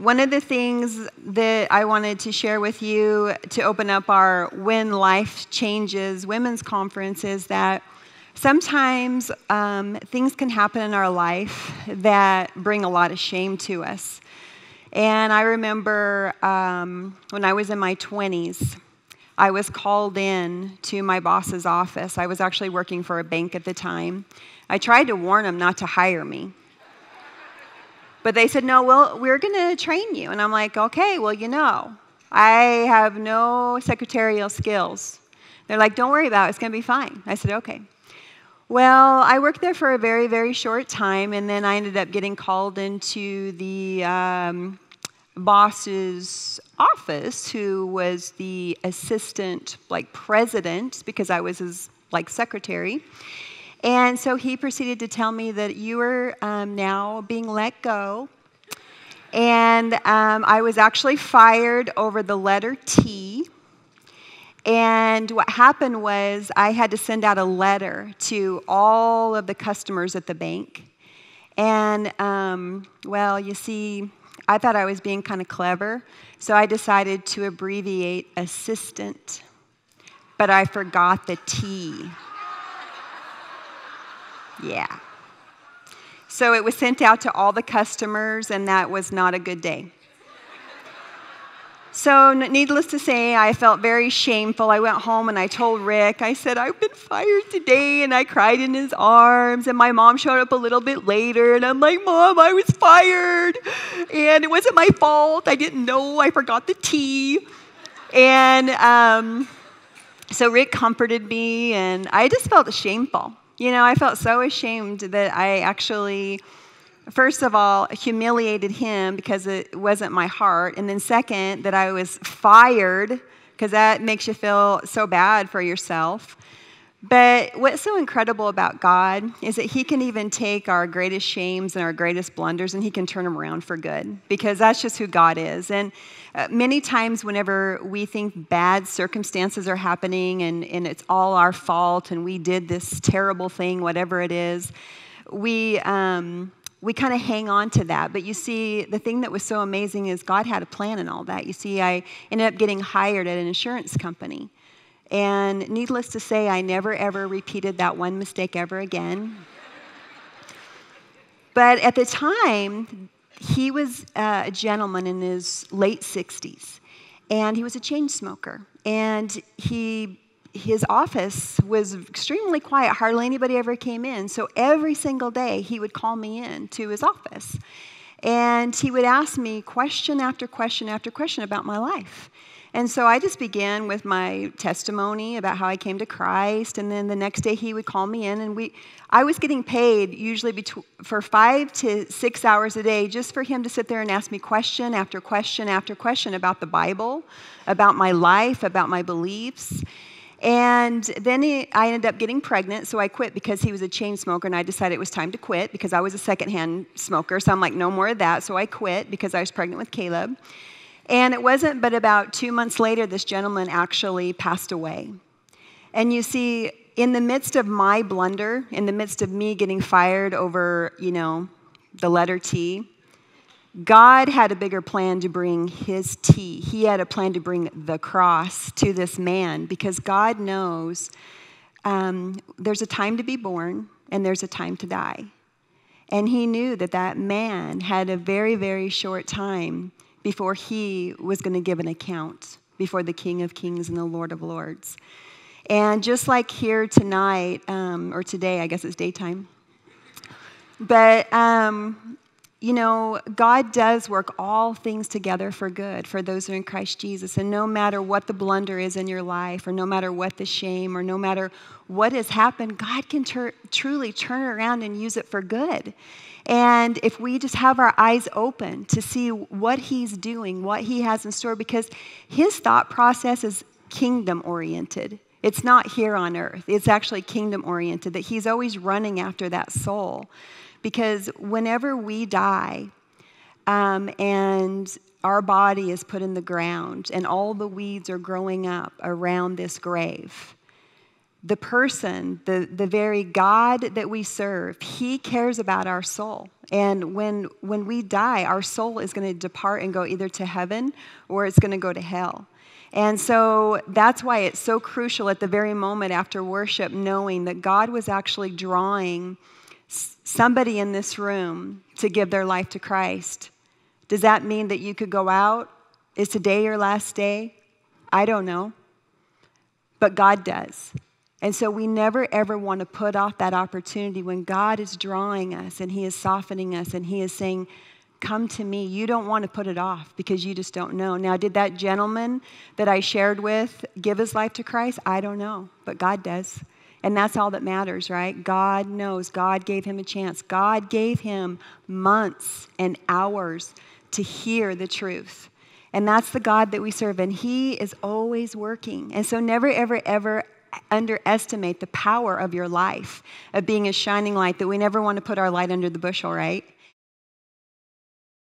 One of the things that I wanted to share with you to open up our When Life Changes Women's Conference is that sometimes things can happen in our life that bring a lot of shame to us. And I remember when I was in my 20s, I was called in to my boss's office. I was actually working for a bank at the time. I tried to warn them not to hire me. But they said, no, well, we're going to train you. And I'm like, okay, well, I have no secretarial skills. They're like, don't worry about it. It's going to be fine. I said, okay. Well, I worked there for a very, very short time, and then I ended up getting called into the boss's office, who was the assistant, president, because I was his, secretary. And so he proceeded to tell me that you were now being let go. And I was actually fired over the letter T. And what happened was I had to send out a letter to all of the customers at the bank. And, you see, I thought I was being kind of clever. So I decided to abbreviate assistant. But I forgot the T. Yeah. So it was sent out to all the customers, and that was not a good day. So needless to say, I felt very shameful. I went home and I told Rick, I said, I've been fired today, and I cried in his arms, and my mom showed up a little bit later, and I'm like, Mom, I was fired, and it wasn't my fault. I didn't know. I forgot the T. And so Rick comforted me, and I just felt shameful. I felt so ashamed that I actually, first of all, humiliated him because it wasn't my heart. And then second, that I was fired, because that makes you feel so bad for yourself. But what's so incredible about God is that he can even take our greatest shames and our greatest blunders, and he can turn them around for good, because that's just who God is. And many times whenever we think bad circumstances are happening and it's all our fault and we did this terrible thing, whatever it is, we kind of hang on to that. But you see, the thing that was so amazing is God had a plan in all that. You see, I ended up getting hired at an insurance company. And needless to say, I never, ever repeated that one mistake ever again. But at the time, he was a gentleman in his late 60s, and he was a chain smoker. And his office was extremely quiet. Hardly anybody ever came in. So every single day, he would call me in to his office. And he would ask me question after question after question about my life. And so I just began with my testimony about how I came to Christ, and then the next day he would call me in, and I was getting paid usually for 5 to 6 hours a day just for him to sit there and ask me question after question after question about the Bible, about my life, about my beliefs. And then I ended up getting pregnant, so I quit because he was a chain smoker, and I decided it was time to quit because I was a secondhand smoker. So I'm like, no more of that. So I quit because I was pregnant with Caleb. And it wasn't but about 2 months later, this gentleman actually passed away. And you see, in the midst of my blunder, in the midst of me getting fired over, the letter T, God had a bigger plan to bring his T. He had a plan to bring the cross to this man, because God knows there's a time to be born and there's a time to die. And he knew that man had a very, very short time before he was going to give an account before the King of Kings and the Lord of Lords. And just like here tonight, or today, I guess it's daytime, but, God does work all things together for good for those who are in Christ Jesus. And no matter what the blunder is in your life, or no matter what the shame, or no matter what has happened, God can truly turn it around and use it for good. And if we just have our eyes open to see what he's doing, what he has in store, because his thought process is kingdom-oriented. It's not here on earth. It's actually kingdom-oriented, that he's always running after that soul. Because whenever we die and our body is put in the ground and all the weeds are growing up around this grave, the person, the very God that we serve, he cares about our soul. And when we die, our soul is going to depart and go either to heaven or it's going to go to hell. And so that's why it's so crucial at the very moment after worship, knowing that God was actually drawing somebody in this room to give their life to Christ. Does that mean that you could go out? Is today your last day? I don't know. But God does. And so we never, ever want to put off that opportunity when God is drawing us and he is softening us and he is saying, come to me. You don't want to put it off because you just don't know. Now, did that gentleman that I shared with give his life to Christ? I don't know, but God does. And that's all that matters, right? God knows. God gave him a chance. God gave him months and hours to hear the truth. And that's the God that we serve, and he is always working. And so never, ever, ever underestimate the power of your life, of being a shining light, that we never want to put our light under the bushel, right?